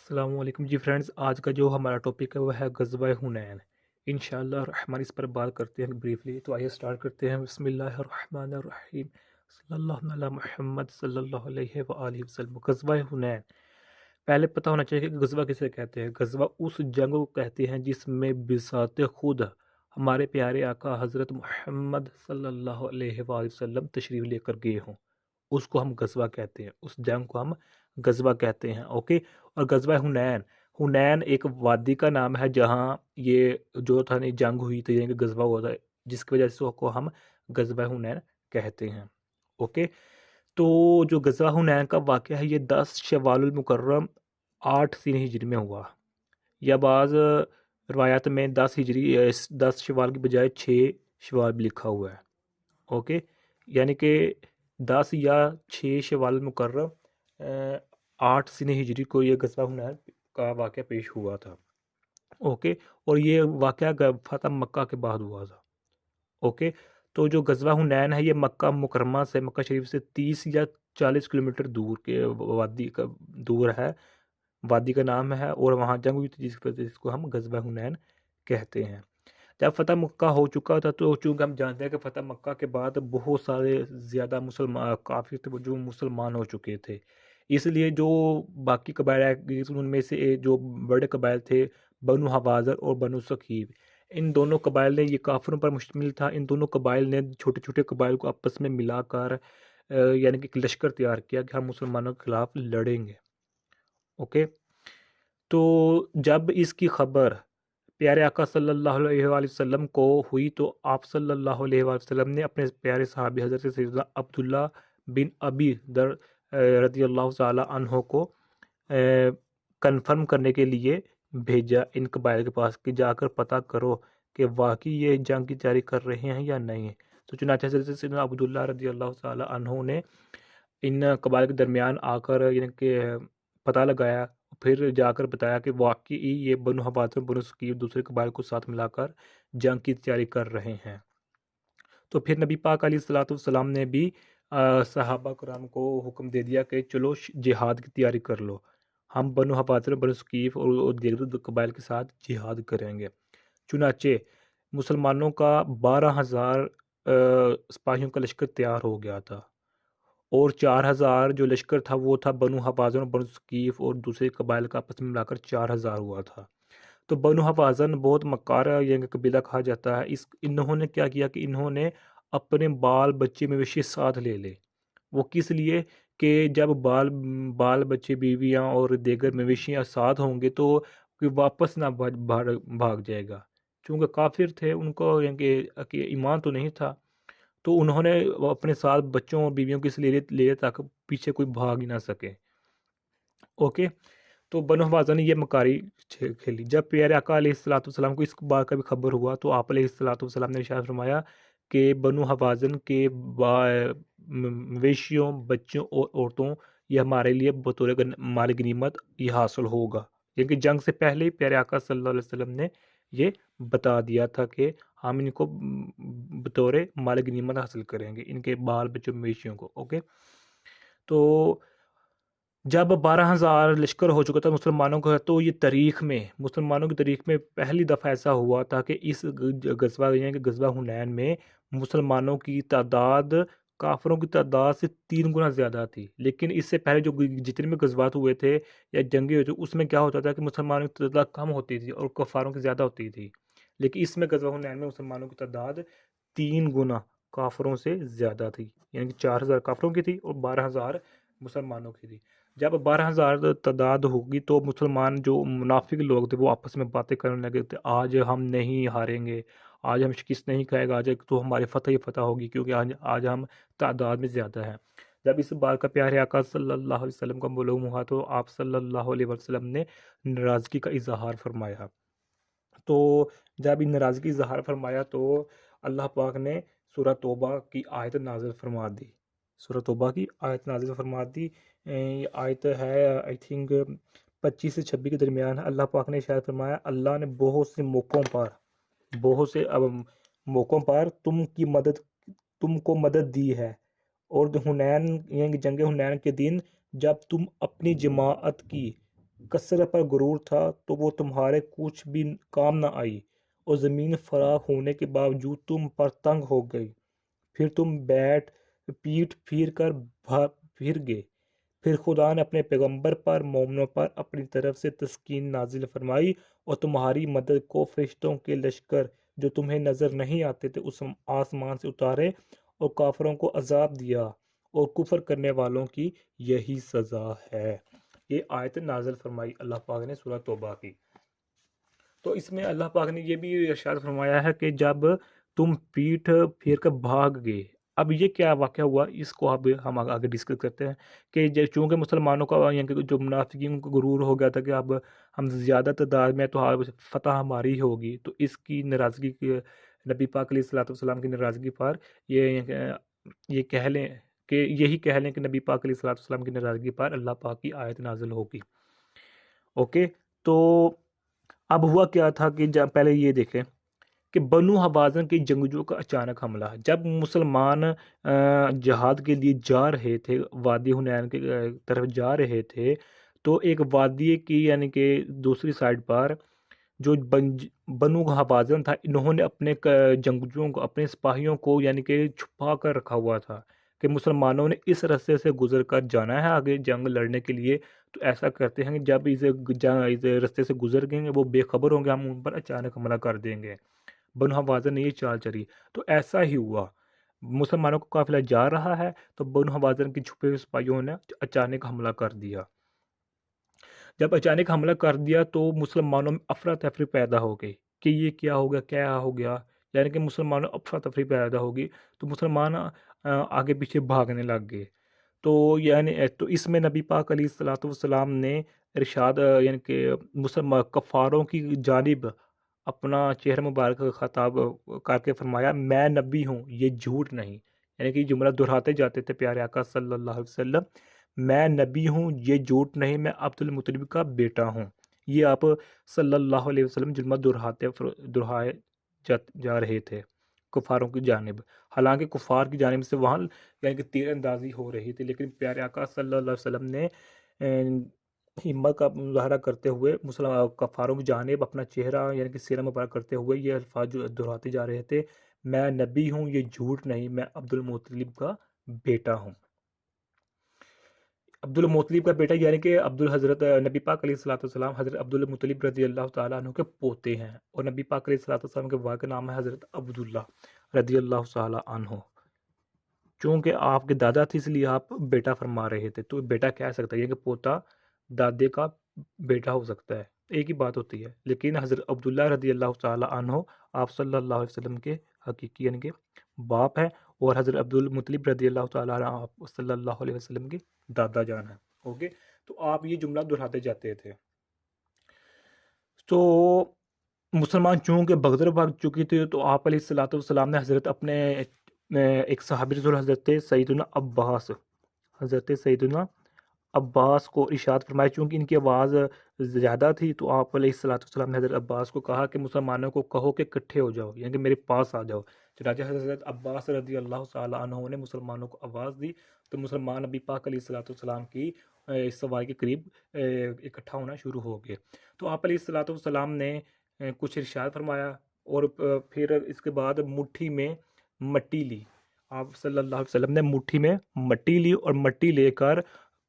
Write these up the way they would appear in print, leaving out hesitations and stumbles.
السلام علیکم جی فرینڈز، آج کا جو ہمارا ٹاپک ہے وہ ہے غزوہ حنین۔ انشاءاللہ الرحمن اس پر بات کرتے ہیں بریفلی، تو آئیے سٹارٹ کرتے ہیں۔ بسم اللہ الرحمن الرحیم، صلی اللہ علی محمد صلی اللہ علیہ وآلہ وسلم۔ غزوہ حنین، پہلے پتہ ہونا چاہیے کہ غزوہ کسے کہتے ہیں۔ غزوہ اس جنگ کو کہتے ہیں جس میں بساط خود ہمارے پیارے آقا حضرت محمد صلی اللہ علیہ وآلہ وسلم تشریف لے کر گئے ہوں، اس کو ہم غزوہ کہتے ہیں، اس جنگ کو ہم غزوہ کہتے ہیں۔ اوکے، اور غزوہ حنین، حنین ایک وادی کا نام ہے جہاں یہ جو تھا نہیں جنگ ہوئی تھی، یعنی کہ غزوہ ہوا تھا، جس کی وجہ سے اس کو ہم غزوہ حنین کہتے ہیں۔ اوکے، تو جو غزوہ حنین کا واقعہ ہے یہ 10 شوال المکرم 8 سین ہجری میں ہوا، یا بعض روایات میں 10 شوال کی بجائے 6 شوال بھی لکھا ہوا ہے۔ اوکے، یعنی کہ 10 یا 6 شوال المکرم 8 سن ہجری کو یہ غزوہ حنین کا واقعہ پیش ہوا تھا۔ اوکے، اور یہ واقعہ فتح مکہ کے بعد ہوا تھا۔ اوکے، تو جو غزوہ حنین ہے یہ مکہ مکرمہ سے، مکہ شریف سے 30 یا 40 کلومیٹر دور کے وادی کا دور ہے، وادی کا نام ہے، اور وہاں جنگ ہوئی تھی جس کو ہم غزوہ حنین کہتے ہیں۔ جب فتح مکہ ہو چکا تھا تو چونکہ ہم جانتے ہیں کہ فتح مکہ کے بعد بہت سارے زیادہ مسلمان کافر تھے جو مسلمان ہو چکے تھے، اس لیے جو باقی قبائل ہیں ان میں سے جو بڑے قبائل تھے بنو حوازن اور بنو ثقیف، ان دونوں قبائل نے، یہ کافروں پر مشتمل تھا، ان دونوں قبائل نے چھوٹے چھوٹے قبائل کو آپس میں ملا کر یعنی کہ ایک لشکر تیار کیا کہ ہم مسلمانوں کے خلاف لڑیں گے۔ اوکے، تو جب اس کی خبر پیارے آقا صلی اللہ علیہ وآلہ وسلم کو ہوئی تو آپ صلی اللہ علیہ وآلہ وسلم نے اپنے پیارے صحابی حضرت سیدنا عبداللہ بن ابی در رضی اللہ تعالی عنہ کو کنفرم کرنے کے لیے بھیجا ان قبائل کے پاس کہ جا کر پتہ کرو کہ واقعی یہ جنگ کی تیاری کر رہے ہیں یا نہیں۔ تو چنانچہ حضرت سیدنا عبداللہ رضی اللہ تعالی عنہ نے ان قبائل کے درمیان آ کر یعنی کہ پتہ لگایا، پھر جا کر بتایا کہ واقعی یہ بنو حوازن بنو ثقیف دوسرے قبائل کو ساتھ ملا کر جنگ کی تیاری کر رہے ہیں۔ تو پھر نبی پاک علیہ الصلوۃ والسلام نے بھی صحابہ کرام کو حکم دے دیا کہ چلو جہاد کی تیاری کر لو، ہم بنو حوازن بنو ثقیف اور دیگر قبائل کے ساتھ جہاد کریں گے۔ چنانچہ مسلمانوں کا 12,000 سپاہیوں کا لشکر تیار ہو گیا تھا، اور 4,000 جو لشکر تھا وہ تھا بنو حوازن اور بنو ثقیف اور دوسرے قبائل کا آپس میں ملا کر 4,000 ہوا تھا۔ تو بنو حوازن بہت مکارہ یہ قبیلہ کہا جاتا ہے، انہوں نے کیا کیا کہ انہوں نے اپنے بال بچے مویشی ساتھ لے لے۔ وہ کس لیے کہ جب بال بچے بیویاں اور دیگر مویشیاں ساتھ ہوں گے تو کوئی واپس نہ بھاگ جائے گا، چونکہ کافر تھے، ان کو کہ ایمان تو نہیں تھا، تو انہوں نے اپنے ساتھ بچوں اور بیویوں کی اس لیے لے تاکہ پیچھے کوئی بھاگ ہی نہ سکے۔ اوکے، تو بنو حوازن نے یہ مکاری کھیلی۔ جب پیارے آقا علیہ الصلوۃ والسلام کو اس بات کا بھی خبر ہوا تو آپ علیہ الصلوۃ والسلام نے ارشاد فرمایا کہ بنو حوازن کے مویشیوں، بچوں اور عورتوں یہ ہمارے لیے بطور مال غنیمت یہ حاصل ہوگا، کیونکہ جنگ سے پہلے ہی پیارے آقا صلی اللہ علیہ وسلم نے یہ بتا دیا تھا کہ ہم ان کو بطور مال غنیمت حاصل کریں گے، ان کے بال بچوں مویشیوں کو۔ اوکے، تو جب 12,000 لشکر ہو چکا تھا مسلمانوں کا، تو یہ مسلمانوں کی تاریخ میں پہلی دفعہ ایسا ہوا تھا کہ اس غزوہ یعنی کہ غزوہ حنین میں مسلمانوں کی تعداد کافروں کی تعداد سے 3 گنا زیادہ تھی۔ لیکن اس سے پہلے جو جتنے بھی غزوات ہوئے تھے یا جنگیں ہوئے تھے اس میں کیا ہوتا تھا کہ مسلمانوں کی تعداد کم ہوتی تھی اور کفاروں کی زیادہ ہوتی تھی، لیکن اس میں غزوہ حنین میں مسلمانوں کی تعداد 3 گنا کافروں سے زیادہ تھی، یعنی کہ 4,000 کافروں کی تھی اور 12,000 مسلمانوں کی تھی۔ جب 12,000 تعداد ہوگی تو مسلمان جو منافق لوگ تھے وہ آپس میں باتیں کرنے لگے تھے، آج ہم نہیں ہاریں گے، آج ہم شکست نہیں کھائے گا، آج تو ہماری فتح ہی فتح ہوگی، کیونکہ آج ہم تعداد میں زیادہ ہیں۔ جب اس بات کا پیارے آقا صلی اللہ علیہ وسلم کا معلوم ہوا تو آپ صلی اللہ علیہ وسلم نے ناراضگی کا اظہار فرمایا۔ تو جب ان ناراضگی اظہار فرمایا تو اللہ پاک نے سورہ توبہ کی آیت نازل فرما دی، سورہ توبہ کی آیت نازل فرما دی۔ یہ آیت ہے آئی تھنک 25 سے 26 کے درمیان۔ اللہ پاک نے شاید فرمایا، اللہ نے بہت سے موقعوں پر تم کو مدد دی ہے، اور حنین یعنی جنگ حنین کے دن جب تم اپنی جماعت کی کثرت پر غرور تھا تو وہ تمہارے کچھ بھی کام نہ آئی، اور زمین فراخ ہونے کے باوجود تم پر تنگ ہو گئی۔ پھر تم پیٹ پھیر کر پھر گئے۔ پھر خدا نے اپنے پیغمبر پر، مومنوں پر اپنی طرف سے تسکین نازل فرمائی، اور تمہاری مدد کو فرشتوں کے لشکر جو تمہیں نظر نہیں آتے تھے اس آسمان سے اتارے، اور کافروں کو عذاب دیا، اور کفر کرنے والوں کی یہی سزا ہے۔ یہ آیت نازل فرمائی اللہ پاک نے سورہ توبہ کی۔ تو اس میں اللہ پاک نے یہ بھی ارشاد فرمایا ہے کہ جب تم پیٹھ پھیر کر بھاگ گئے، اب یہ کیا واقعہ ہوا، اس کو اب ہم آگے ڈسکس کرتے ہیں کہ چونکہ مسلمانوں کا یعنی کہ جو منافقین کو غرور ہو گیا تھا کہ اب ہم زیادہ تعداد میں تو فتح ہماری ہوگی، تو اس کی ناراضگی نبی پاک علیہ الصلوۃ والسلام کی ناراضگی پر یہ کہہ لیں کہ یہی کہہ لیں کہ نبی پاک علیہ الصلوۃ والسلام کی ناراضگی پر اللہ پاک کی آیت نازل ہوگی۔ اوکے، تو اب ہوا کیا تھا کہ جب پہلے یہ دیکھیں کہ بنو حوازن کے جنگجوؤں کا اچانک حملہ، جب مسلمان جہاد کے لیے جا رہے تھے، وادی حنین کی طرف جا رہے تھے، تو ایک وادی کی یعنی کہ دوسری سائڈ پر جو بنو حوازن تھا، انہوں نے اپنے جنگجوؤں کو، اپنے سپاہیوں کو یعنی کہ چھپا کر رکھا ہوا تھا کہ مسلمانوں نے اس رستے سے گزر کر جانا ہے آگے جنگ لڑنے کے لیے، تو ایسا کرتے ہیں کہ جب اس رستے سے گزر گئے وہ بے خبر ہوں گے، ہم ان پر اچانک حملہ کر دیں گے۔ بنو حوازن نے یہ چال چلی، تو ایسا ہی ہوا، مسلمانوں کا قافلہ جا رہا ہے تو بنو حوازن کے چھپے ہوئے سپاہیوں نے اچانک حملہ کر دیا۔ جب اچانک حملہ کر دیا تو مسلمانوں میں افراتفری پیدا ہو گئی کہ یہ کیا ہو گیا، کیا ہو گیا، یعنی کہ مسلمانوں افراتفری پیدا ہوگی تو مسلمان آگے پیچھے بھاگنے لگ گئے۔ تو اس میں نبی پاک علیہ الصلوۃ والسلام نے ارشاد یعنی کہ کفاروں کی جانب اپنا چہرہ مبارک خطاب کر کے فرمایا، میں نبی ہوں، یہ جھوٹ نہیں، یعنی کہ یہ جملہ دہراتے جاتے تھے پیارے آقا صلی اللہ علیہ وسلم، میں نبی ہوں، یہ جھوٹ نہیں، میں عبد المطلب کا بیٹا ہوں۔ یہ آپ صلی اللہ علیہ وسلم جملہ دہرائے جا رہے تھے کفاروں کی جانب، حالانکہ کفار کی جانب سے وہاں یعنی کہ تیر اندازی ہو رہی تھی، لیکن پیارے آقا صلی اللہ علیہ وسلم نے ہمت کا مظاہرہ کرتے ہوئے کفاروں کی جانب اپنا چہرہ یعنی کہ سیرہ مبارک کرتے ہوئے یہ الفاظ جو دہراتے جا رہے تھے، میں نبی ہوں، یہ جھوٹ نہیں، میں عبد المطلب کا بیٹا ہوں۔ عبد المطلب کا بیٹا یعنی کہ حضرت نبی پاک علیہ الصلوۃ والسلام حضرت عبد المطلب رضی اللہ تعالیٰ عنہ کے پوتے ہیں، اور نبی پاک علیہ الصلوۃ والسلام کے والد کا نام ہے حضرت عبداللہ رضی اللہ تعالیٰ عنہ۔ چونکہ آپ کے دادا تھے اس لیے آپ بیٹا فرما رہے تھے، تو بیٹا کہہ سکتا ہے، یہ کہ پوتا دادے کا بیٹا ہو سکتا ہے، ایک ہی بات ہوتی ہے، لیکن حضرت عبداللہ رضی اللہ تعالیٰ عنہ آپ صلی اللہ علیہ وسلم کے حقیقی یعنی کہ باپ ہیں، اور حضرت عبد المطلب رضی اللہ تعالیٰ عنہ آپ صلی اللہ علیہ وسلم کے دادا جان ہیں۔ اوکے، تو آپ یہ جملہ دہراتے جاتے تھے۔ تو مسلمان چونکہ بغدر بھاگ چکی تھی، تو آپ علیہ الصلوۃ والسلام نے حضرت اپنے ایک صحابی رسول حضرت سیدنا عباس کو ارشاد فرمایا، چونکہ ان کی آواز زیادہ تھی، تو آپ علیہ الصلوۃ والسلام نے حضرت عباس کو کہا کہ مسلمانوں کو کہو کہ اکٹھے ہو جاؤ، یعنی کہ میرے پاس آ جاؤ۔ چنانچہ حضرت عباس رضی اللہ تعالیٰ عنہ نے مسلمانوں کو آواز دی، تو مسلمان نبی پاک علیہ الصلوۃ والسلام کی سواری کے قریب اکٹھا ہونا شروع ہو گئے۔ تو آپ علیہ الصلوۃ والسلام نے کچھ ارشاد فرمایا، اور پھر اس کے بعد مٹھی میں مٹی لی، آپ صلی اللہ علیہ وسلم نے مٹھی میں مٹی لی، اور مٹی لے کر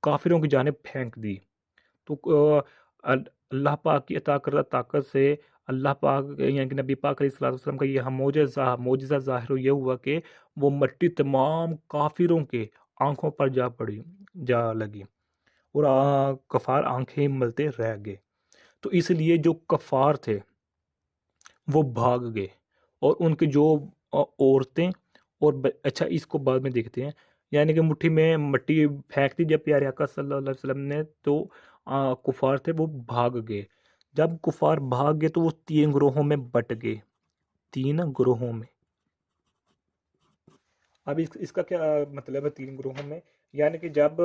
کافروں کی جانب پھینک دی۔ تو اللہ پاک کی عطا کردہ طاقت سے اللہ پاک یعنی کہ نبی پاک علیہ الصلوۃ والسلام کا یہ معجزہ ظاہر یہ ہوا کہ وہ مٹی تمام کافروں کے آنکھوں پر جا لگی، اور کفار آنکھیں ملتے رہ گئے۔ تو اس لیے جو کفار تھے وہ بھاگ گئے، اور ان کے جو عورتیں اور اچھا اس کو بعد میں دیکھتے ہیں، یعنی کہ مٹھی میں مٹی پھینک دی جب پیارے آقا صلی اللہ علیہ وسلم نے، تو کفار تھے وہ بھاگ گئے۔ جب کفار بھاگ گئے تو وہ 3 گروہوں میں بٹ گئے، 3 گروہوں میں۔ اب اس کا کیا مطلب ہے 3 گروہوں میں، یعنی کہ جب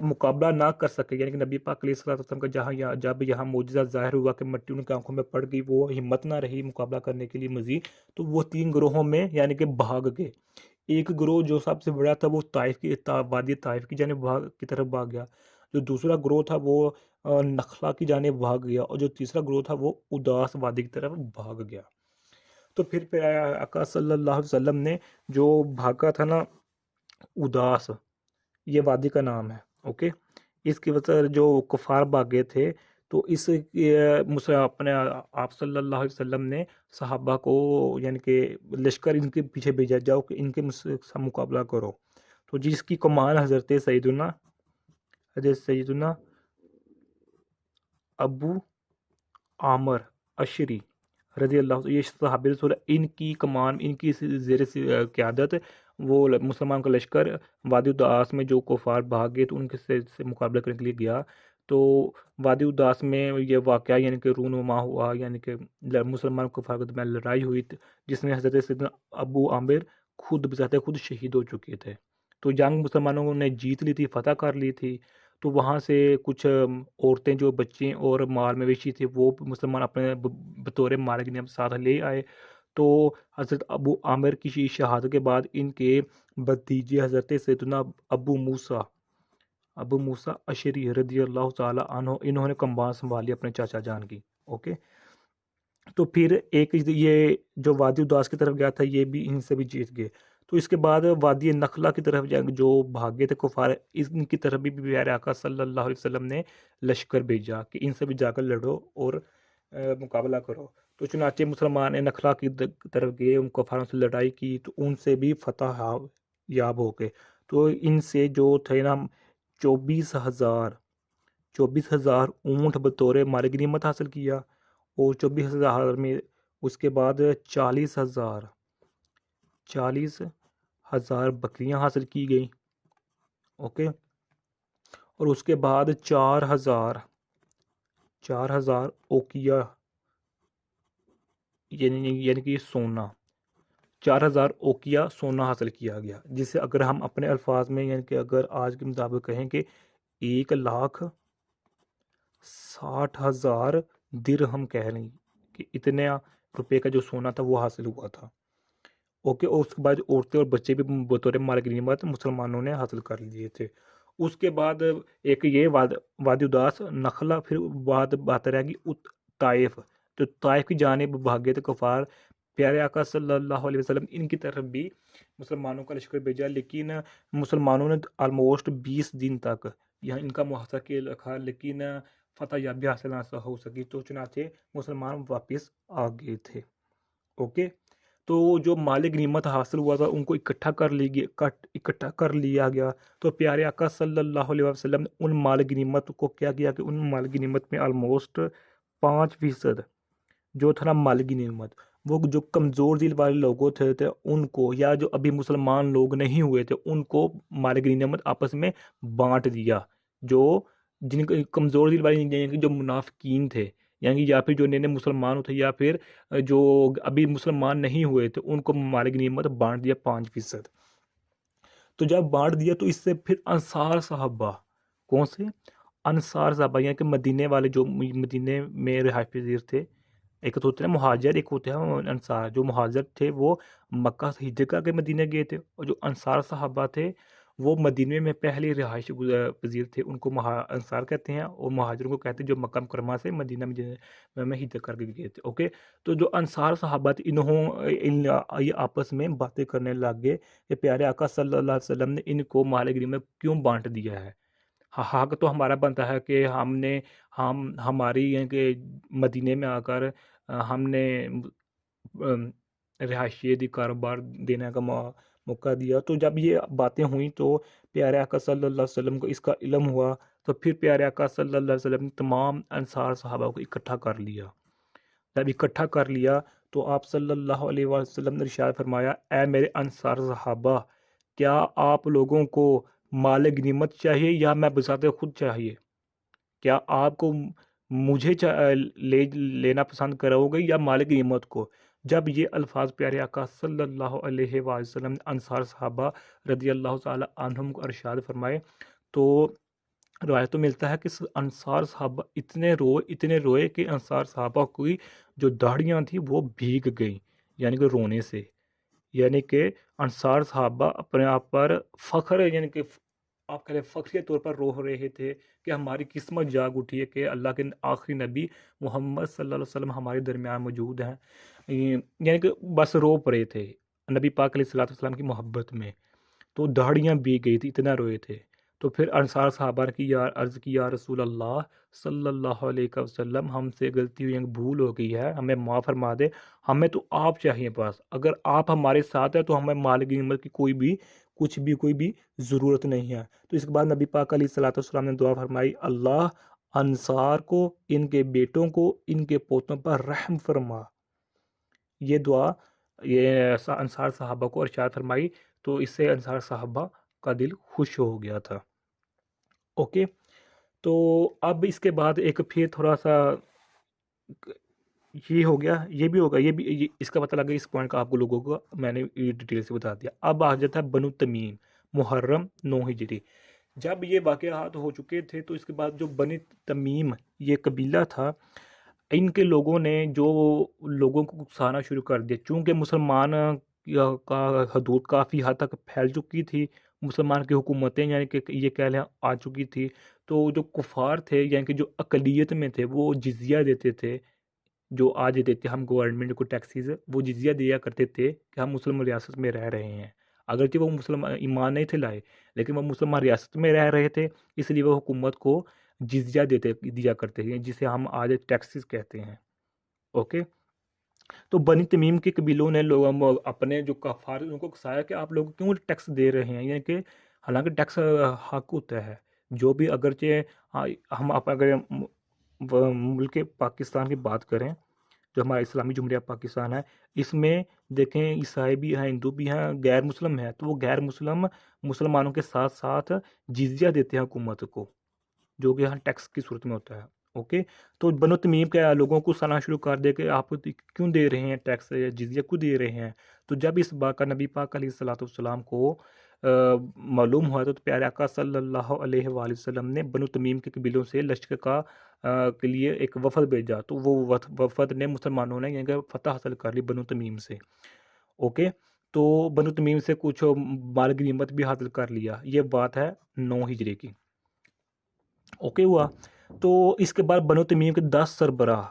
مقابلہ نہ کر سکے، یعنی کہ نبی پاک علیہ الصلوۃ والسلام کا جب یہاں معجزہ ظاہر ہوا کہ مٹی ان کی آنکھوں میں پڑ گئی، وہ ہمت نہ رہی مقابلہ کرنے کے لیے مزید، تو وہ 3 گروہوں میں یعنی کہ بھاگ گئے۔ ایک گروہ جو سب سے بڑا تھا وہ طائف کی وادی طائف کی جانب کی طرف بھاگ گیا، جو دوسرا گروہ تھا وہ نخلا کی جانب بھاگ گیا، اور جو تیسرا گروہ تھا وہ اداس وادی کی طرف بھاگ گیا۔ تو پھر پیارے آقا صلی اللہ علیہ وسلم نے جو بھاگا تھا نا اداس، یہ وادی کا نام ہے، اوکے، اس کی وجہ سے جو کفار بھاگے تھے، تو اس اپنے آپ صلی اللہ علیہ وسلم نے صحابہ کو یعنی کہ لشکر ان کے پیچھے بھیجا، جاؤ کہ ان کے ساتھ مقابلہ کرو۔ تو جس کی کمان حضرت سیدنا ابو عامر اشری رضی اللہ عنہ، یہ صحابی رسول، ان کی کمان، ان کی زیر قیادت وہ مسلمان کا لشکر وادی اداس میں جو کفار بھاگ گئے تو ان کے سے مقابلہ کرنے کے لیے گیا۔ تو وادی اداس میں یہ واقعہ یعنی کہ رونما ہوا، یعنی کہ مسلمان کفار کے درمیان لڑائی ہوئی، جس میں حضرت سیدنا ابو عامر خود بذات خود شہید ہو چکے تھے۔ تو جنگ مسلمانوں نے جیت لی تھی، فتح کر لی تھی۔ تو وہاں سے کچھ عورتیں جو بچے اور مال مویشی تھے وہ مسلمان اپنے بطور مال غنیمت ساتھ لے آئے۔ تو حضرت ابو عامر کی شہادت کے بعد ان کے بھتیجے حضرت سیدنا ابو موسیٰ اشعری رضی اللہ تعالی عنہ، انہوں نے کمان سنبھالی اپنے چاچا جان کی، اوکے۔ تو پھر ایک یہ جو وادی اداس کی طرف گیا تھا یہ بھی ان سے بھی جیت گئے۔ تو اس کے بعد وادی نخلا کی طرف جو بھاگے تھے کفار، ان کی طرف بھی پیارے آقا صلی اللہ علیہ وسلم نے لشکر بھیجا کہ ان سے بھی جا کر لڑو اور مقابلہ کرو۔ تو چنانچہ مسلمان نخلا کی طرف گئے، ان کفاروں سے لڑائی کی، تو ان سے بھی فتح یاب ہو گئے۔ تو ان سے جو تھے نا 24,000 اونٹ بطور مال غنیمت حاصل کیا، اور 24,000 میں اس کے بعد 40,000 بکریاں حاصل کی گئیں، اوکے، اور اس کے بعد 4,000 اوقیہ یعنی کہ سونا، 4,000 اوقیہ سونا حاصل کیا گیا، جسے اگر ہم اپنے الفاظ میں یعنی کہ اگر آج کے مطابق کہیں کہ 1,60,000 درہم کہہ لیں کہ اتنے روپے کا جو سونا تھا وہ حاصل ہوا تھا، اوکے۔ اور اس کے بعد عورتیں اور بچے بھی بطور مال غنیمت مسلمانوں نے حاصل کر لیے تھے۔ اس کے بعد ایک یہ وادی اداس نخلا، پھر بات رہے گی طائف، تو طائف کی جانب بھاگے تھے کفار۔ پیارے آقا صلی اللہ علیہ وسلم ان کی طرف بھی مسلمانوں کا لشکر بھیجا، لیکن مسلمانوں نے آلموسٹ 20 دن تک یہاں ان کا محاصرہ کیا رکھا، لیکن فتح یابی حاصل نہ ہو سکی۔ تو چنانچہ مسلمان واپس آ گئے تھے، اوکے۔ تو جو مال غنیمت حاصل ہوا تھا ان کو اکٹھا کر لیا گیا۔ تو پیارے آقا صلی اللہ علیہ وسلم نے ان مال غنیمت کو کیا کیا کہ ان مال غنیمت میں آلموسٹ 5% جو تھا نا مال غنیمت، وہ جو کمزور دل والے لوگوں تھے ان کو، یا جو ابھی مسلمان لوگ نہیں ہوئے تھے ان کو مال غنیمت آپس میں بانٹ دیا۔ جو جن کمزور دل والے یعنی کہ جو منافقین تھے، یعنی یا پھر جو نئے مسلمان تھے، یا پھر جو ابھی مسلمان نہیں ہوئے تھے، ان کو مال غنیمت بانٹ دیا 5%۔ تو جب بانٹ دیا تو اس سے پھر انصار صحابہ، کون سے انصار صحابہ، یعنی کہ مدینے والے جو مدینے میں رہائش پذیر تھے، ایک تو ہوتے ہیں مہاجر، ایک ہوتے ہیں انصار۔ جو مہاجر تھے وہ مکہ سے ہجرت کر کے مدینے گئے تھے، اور جو انصار صحابہ تھے وہ مدینے میں پہلے رہائش پذیر تھے، ان کو انصار کہتے ہیں، اور مہاجروں کو کہتے ہیں جو مکہ مکرمہ سے مدینہ میں ہجرت کر کے گئے تھے، اوکے۔ تو جو انصار صحابہ تھے یہ آپس میں باتیں کرنے لگ گئے کہ پیارے آقا صلی اللہ علیہ وسلم نے ان کو مال غنیمت کیوں بانٹ دیا ہے؟ حق تو ہمارا بنتا ہے کہ ہماری یعنی کہ مدینے میں آ کر ہم نے رہائشی دی کاروبار دینے کا موقع دیا۔ تو جب یہ باتیں ہوئیں تو پیارے آقا صلی اللہ علیہ وسلم کو اس کا علم ہوا، تو پھر پیارے آقا صلی اللہ علیہ وسلم نے تمام انصار صحابہ کو اکٹھا کر لیا۔ جب اکٹھا کر لیا تو آپ صلی اللہ علیہ وسلم نے ارشاد فرمایا، اے میرے انصار صحابہ، کیا آپ لوگوں کو مال غنیمت چاہیے یا میں بذات خود چاہیے؟ کیا آپ کو مجھے لینا پسند کرو گے یا مال غنیمت کو؟ جب یہ الفاظ پیارے آقا صلی اللہ علیہ وسلم نے انصار صحابہ رضی اللہ تعالی عنہم کو ارشاد فرمائے، تو روایت تو ملتا ہے کہ انصار صحابہ اتنے روئے کہ انصار صحابہ کی جو داڑھیاں تھیں وہ بھیگ گئیں، یعنی کہ رونے سے۔ یعنی کہ انصار صحابہ اپنے آپ پر فخر یعنی کہ آپ کہہ رہے فخر کے طور پر رو رہے تھے کہ ہماری قسمت جاگ اٹھی ہے کہ اللہ کے آخری نبی محمد صلی اللہ علیہ وسلم ہمارے درمیان موجود ہیں، یعنی کہ بس رو پڑے تھے نبی پاک علیہ الصلوۃ والسلام کی محبت میں، تو دہاڑیاں بیگ گئی تھی، اتنا روئے تھے۔ تو پھر انصار صحابہ کی عرض کی یا رسول اللہ صلی اللہ علیہ وسلم، ہم سے غلطی ہوئی ہے، بھول ہو گئی ہے، ہمیں معاف فرما دے، ہمیں تو آپ چاہیے بس، اگر آپ ہمارے ساتھ ہیں تو ہمیں مال غنیمت کی کوئی بھی ضرورت نہیں ہے۔ تو اس کے بعد نبی پاک علیہ الصلوۃ والسلام نے دعا فرمائی، اللہ انصار کو، ان کے بیٹوں کو، ان کے پوتوں پر رحم فرما۔ یہ دعا یہ انصار صحابہ کو ارشاد فرمائی، تو اس سے انصار صحابہ کا دل خوش ہو گیا تھا۔ اوکے، تو اب اس کے بعد ایک پھر تھوڑا سا یہ ہو گیا، یہ بھی ہوگا، اس کا پتہ لگا، اس پوائنٹ کا آپ کو لوگوں کو میں نے ڈیٹیل سے بتا دیا۔ اب آ جاتا ہے بنو تمیم، محرم 9 ہجری۔ جب یہ واقعات ہو چکے تھے تو اس کے بعد جو بنی تمیم یہ قبیلہ تھا، ان کے لوگوں نے جو لوگوں کو اکسانا شروع کر دیا، چونکہ مسلمان کا حدود کافی حد تک پھیل چکی تھی، مسلمان کی حکومتیں یعنی کہ یہ کہہ لیں آ چکی تھی، تو جو کفار تھے یعنی کہ جو اقلیت میں تھے وہ جزیہ دیتے تھے، جو آج دیتے ہم گورنمنٹ کو ٹیکسیز، وہ جزیہ دیا کرتے تھے کہ ہم مسلم ریاست میں رہ رہے ہیں، اگرچہ وہ مسلم ایمان نہیں تھے لائے، لیکن وہ مسلمان ریاست میں رہ رہے تھے، اس لیے وہ حکومت کو جزیہ دیا کرتے ہیں، جسے ہم آج ٹیکسیز کہتے ہیں۔ اوکے، تو بنی تمیم کے قبیلوں نے لوگ اپنے جو کفار ان کو اکسایا کہ آپ لوگ کیوں ٹیکس دے رہے ہیں، یعنی کہ حالانکہ ٹیکس حق ہوتا ہے، جو بھی اگرچہ ہم اگر ملک پاکستان کی بات کریں، جو ہمارا اسلامی جمہوریہ پاکستان ہے، اس میں دیکھیں عیسائی بھی ہیں، ہندو بھی ہیں، غیر مسلم ہیں، تو وہ غیر مسلمانوں کے ساتھ ساتھ جزیہ دیتے ہیں حکومت کو، جو کہ یہاں ٹیکس کی صورت میں ہوتا ہے۔ اوکے، تو بنو تمیم کے لوگوں کو سنا شروع کر دے کہ آپ کیوں دے رہے ہیں ٹیکس یا جزیہ کیوں دے رہے ہیں۔ تو جب اس بات کا نبی پاک علیہ الصلوۃ والسلام کو معلوم ہوا تو پیارے آقا صلی اللہ علیہ وآلہ وسلم نے بنو تمیم کے قبیلوں سے لشکر کے لیے ایک وفد بھیجا، تو وہ وفد نے مسلمانوں نے یعنی کہ فتح حاصل کر لی بنو تمیم سے۔ اوکے، تو بنو تمیم سے کچھ مال غنیمت بھی حاصل کر لیا، یہ بات ہے 9 ہجری کی۔ اوکے ہوا، تو اس کے بعد بنو تمیم کے 10 سربراہ،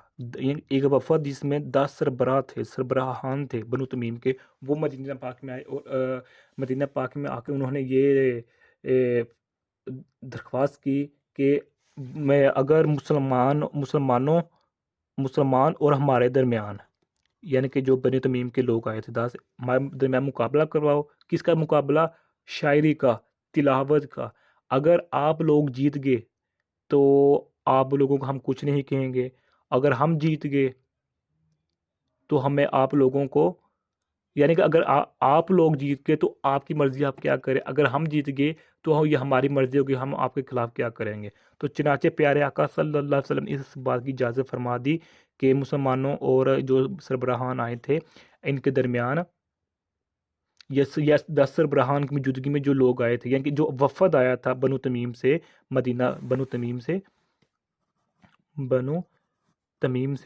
ایک وفد جس میں 10 سربراہ تھے، سربراہان تھے بنو تمیم کے، وہ مدینہ پاک میں آئے، اور مدینہ پاک میں آ کے انہوں نے یہ درخواست کی کہ میں اگر مسلمان اور ہمارے درمیان، یعنی کہ جو بنی تمیم کے لوگ آئے تھے 10، ہمارے درمیان مقابلہ کرواؤ، کس کا مقابلہ؟ شاعری کا، تلاوت کا، اگر آپ لوگ جیت گئے تو آپ لوگوں کو ہم کچھ نہیں کہیں گے، اگر ہم جیت گئے تو ہمیں آپ لوگوں کو، یعنی کہ اگر آپ لوگ جیت گئے تو آپ کی مرضی آپ کیا کریں، اگر ہم جیت گئے تو یہ ہماری مرضی ہوگی، ہم آپ کے خلاف کیا کریں گے۔ تو چنانچہ پیارے آقا صلی اللہ علیہ وسلم اس بات کی اجازت فرما دی کہ مسلمانوں اور جو سربراہان آئے تھے ان کے درمیان، یس 10 سربراہان کی موجودگی میں جو لوگ آئے تھے، یعنی کہ جو وفد آیا تھا بنو تمیم سے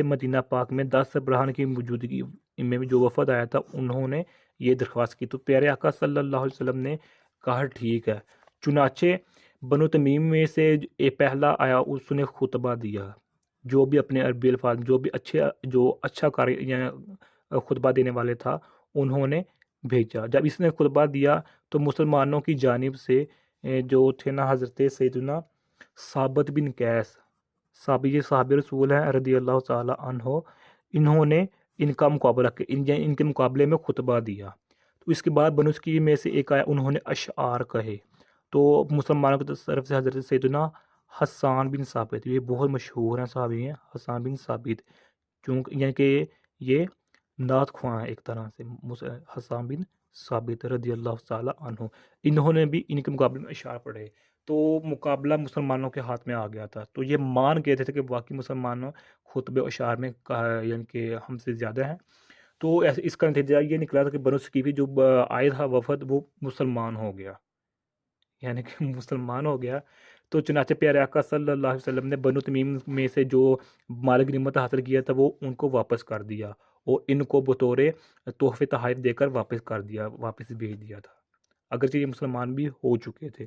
مدینہ پاک میں 10 سربراہان کی موجودگی میں جو وفد آیا تھا، انہوں نے یہ درخواست کی، تو پیارے آقا صلی اللہ علیہ وسلم نے کہا ٹھیک ہے۔ چنانچہ بنو تمیم میں سے پہلا آیا، اس نے خطبہ دیا، جو بھی اپنے عربی الفاظ جو اچھا خطبہ دینے والے تھا انہوں نے بھیجا۔ جب اس نے خطبہ دیا تو مسلمانوں کی جانب سے جو تھے نا حضرت سیدنا ثابت بن قیس، صحابی رسول ہیں رضی اللہ تعالی عنہ، انہوں نے ان کا مقابلہ ان کے مقابلے میں خطبہ دیا۔ تو اس کے بعد بنو تمیم میں سے ایک آیا، انہوں نے اشعار کہے، تو مسلمانوں کی طرف سے حضرت سیدنا حسان بن ثابت، یہ بہت مشہور ہیں صحابی ہیں، حسان بن ثابت، چونکہ یعنی کہ یہ نعت خواں ہیں ایک طرح سے، حسان بن ثابت رضی اللہ تعالی عنہ، انہوں نے بھی ان کے مقابلے میں اشعار پڑھے، تو مقابلہ مسلمانوں کے ہاتھ میں آ گیا تھا۔ تو یہ مان گئے تھے کہ واقعی مسلمانوں خطبے و اشعار میں یعنی کہ ہم سے زیادہ ہیں، تو اس کا نتیجہ یہ نکلا تھا کہ بنو ثقیفی جو آئے تھا وفد، وہ مسلمان ہو گیا، یعنی کہ مسلمان ہو گیا۔ تو چنانچہ پیارے آقا صلی اللہ علیہ وسلم نے بنو تمیم میں سے جو مال غنیمت حاصل کیا تھا وہ ان کو واپس کر دیا، اور ان کو بطور تحفے تحائف دے کر واپس بھیج دیا تھا، اگرچہ یہ مسلمان بھی ہو چکے تھے۔